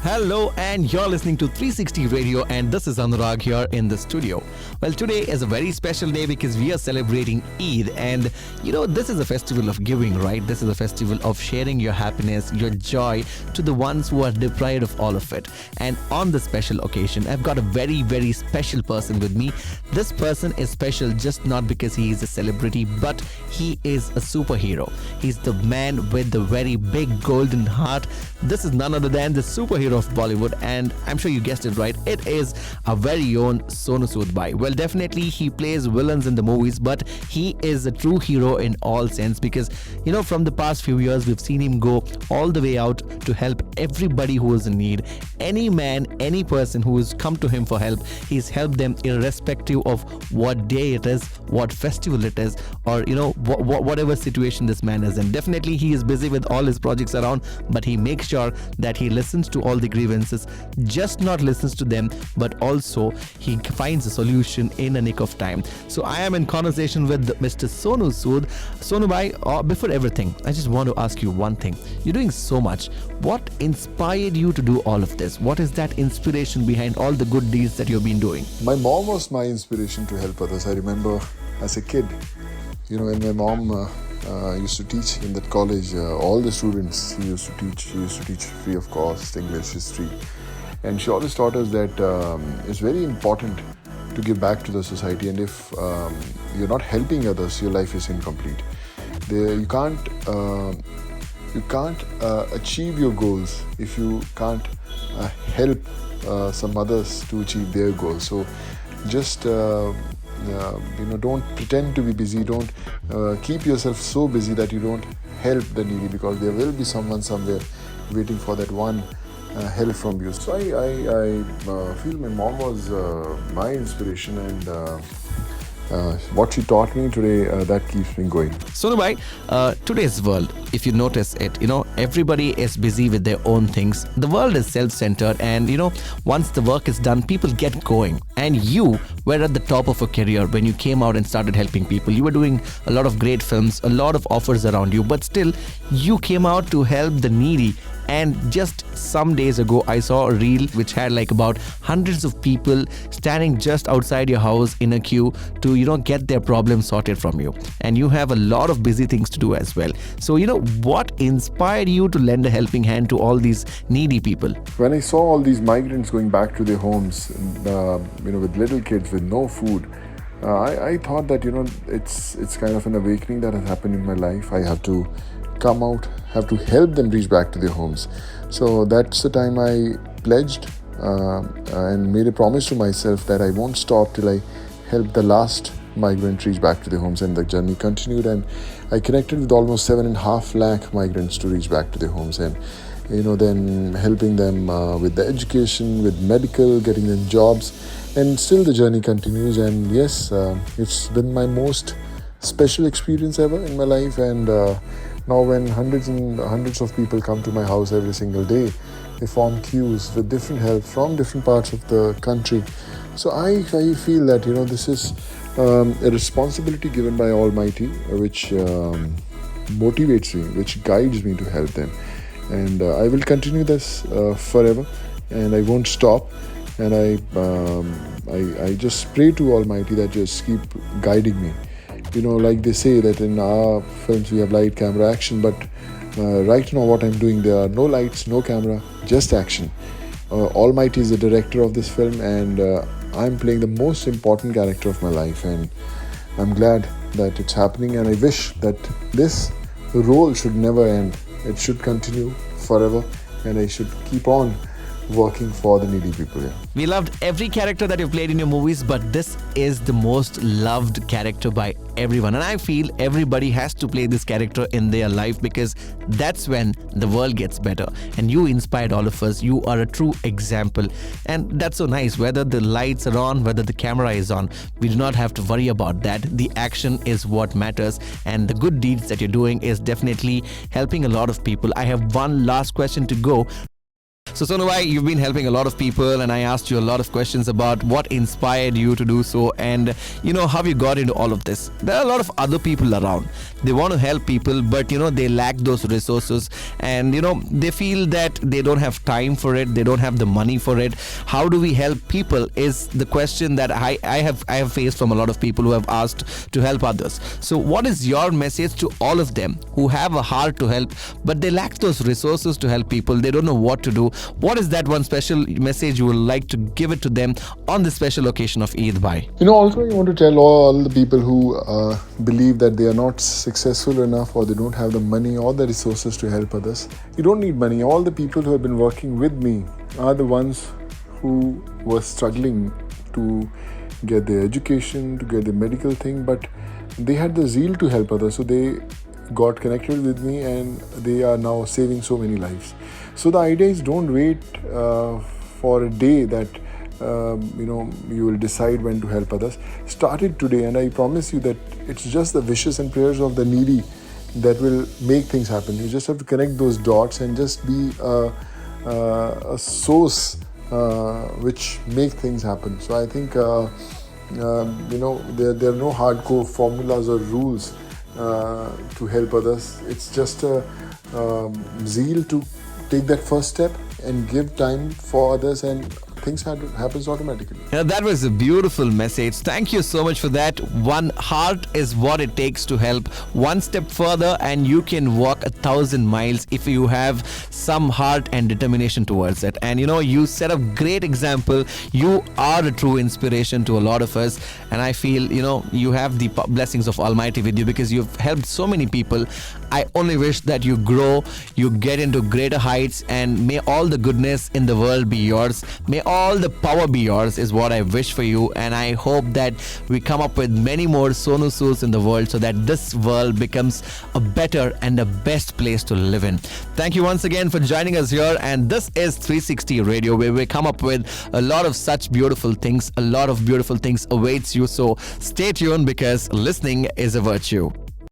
Hello, and you're listening to 360 Radio, and this is Anurag here in the studio. Well, today is a very special day because we are celebrating Eid, and this is a festival of giving, right? This is a festival of sharing your happiness, your joy to the ones who are deprived of all of it. And on this special occasion, I've got a very, very special person with me. This person is special just not because he is a celebrity, but he is a superhero. He's the man with the very big golden heart. This is none other than the superhero of Bollywood, and I'm sure you guessed it right. It is our very own Sonu Sood bhai. Well, definitely he plays villains in the movies, but he is a true hero in all sense because from the past few years we've seen him go all the way out to help everybody who is in need. Any man, any person who has come to him for help, he's helped them irrespective of what day it is, what festival it is, or whatever situation this man is in. Definitely he is busy with all his projects around, but he makes sure that he listens to all the grievances, just not listens to them, but also he finds a solution in a nick of time. So I am in conversation with Mr. Sonu Sood. Sonu bhai, before everything, I just want to ask you one thing. You're doing so much. What inspired you to do all of this? What is that inspiration behind all the good deeds that you've been doing? My mom was my inspiration to help others. I remember as a kid, when my mom used to teach in that college, all the students she used to teach free of cost, English, history. And she always taught us that it's very important to give back to the society, and if you're not helping others, your life is incomplete. You can't achieve your goals if you can't help some others to achieve their goals. So just don't pretend to be busy. Don't keep yourself so busy that you don't help the needy, because there will be someone somewhere waiting for that one help from you. So I feel my mom was my inspiration, and what she taught me today, that keeps me going. Sonu bhai, today's world, if you notice it, everybody is busy with their own things. The world is self-centered, and once the work is done, people get going. And you were at the top of your career when you came out and started helping people. You were doing a lot of great films, a lot of offers around you, but still you came out to help the needy. And just some days ago, I saw a reel which had like about hundreds of people standing just outside your house in a queue to, get their problems sorted from you. And you have a lot of busy things to do as well. So, what inspired you to lend a helping hand to all these needy people? When I saw all these migrants going back to their homes, with little kids with no food, I thought that, it's kind of an awakening that has happened in my life. I have to come out, have to help them reach back to their homes. So that's the time I pledged and made a promise to myself that I won't stop till I help the last migrant reach back to their homes. And the journey continued, and I connected with almost 7.5 lakh migrants to reach back to their homes, and then helping them with the education, with medical, getting them jobs, and still the journey continues. And yes, it's been my most special experience ever in my life. And now when hundreds and hundreds of people come to my house every single day, they form queues with different help from different parts of the country. So I feel that this is a responsibility given by Almighty, which motivates me, which guides me to help them. And I will continue this forever, and I won't stop. And I just pray to Almighty that just keep guiding me. Like they say that in our films we have light, camera, action, but right now what I'm doing, there are no lights, no camera, just action. Almighty is the director of this film, and I'm playing the most important character of my life, and I'm glad that it's happening, and I wish that this role should never end. It should continue forever, and I should keep on working for the needy people. Yeah. We loved every character that you've played in your movies, but this is the most loved character by everyone. And I feel everybody has to play this character in their life, because that's when the world gets better. And you inspired all of us. You are a true example. And that's so nice. Whether the lights are on, whether the camera is on, we do not have to worry about that. The action is what matters. And the good deeds that you're doing is definitely helping a lot of people. I have one last question to go. So Sonu bhai, you've been helping a lot of people, and I asked you a lot of questions about what inspired you to do so, and how you got into all of this. There are a lot of other people around. They want to help people, but they lack those resources, and they feel that they don't have time for it, they don't have the money for it. How do we help people is the question that I have faced from a lot of people who have asked to help others. So what is your message to all of them who have a heart to help, but they lack those resources to help people? They don't know what to do. What is that one special message you would like to give it to them on this special occasion of Eid bhai? Also I want to tell all the people who believe that they are not successful enough, or they don't have the money or the resources to help others. You don't need money. All the people who have been working with me are the ones who were struggling to get their education, to get the medical thing, but they had the zeal to help others, so they got connected with me, and they are now saving so many lives. So the idea is, don't wait for a day that you will decide when to help others. Start it today, and I promise you that it's just the wishes and prayers of the needy that will make things happen. You just have to connect those dots and just be a source which make things happen. So I think there are no hardcore formulas or rules to help others. It's just a zeal to take that first step and give time for others, and things happens automatically. That was a beautiful message. Thank you so much for that. One heart is what it takes to help. One step further and you can walk 1,000 miles if you have some heart and determination towards it. And you set a great example. You are a true inspiration to a lot of us, and I feel you have the blessings of Almighty with you, because you've helped so many people. I only wish that you grow, you get into greater heights, and may all the goodness in the world be yours. May all the power be yours is what I wish for you, and I hope that we come up with many more Sonu Soods in the world, so that this world becomes a better and a best place to live in. Thank you once again for joining us here, and this is 360 Radio, where we come up with a lot of such beautiful things. A lot of beautiful things awaits you, so stay tuned, because listening is a virtue.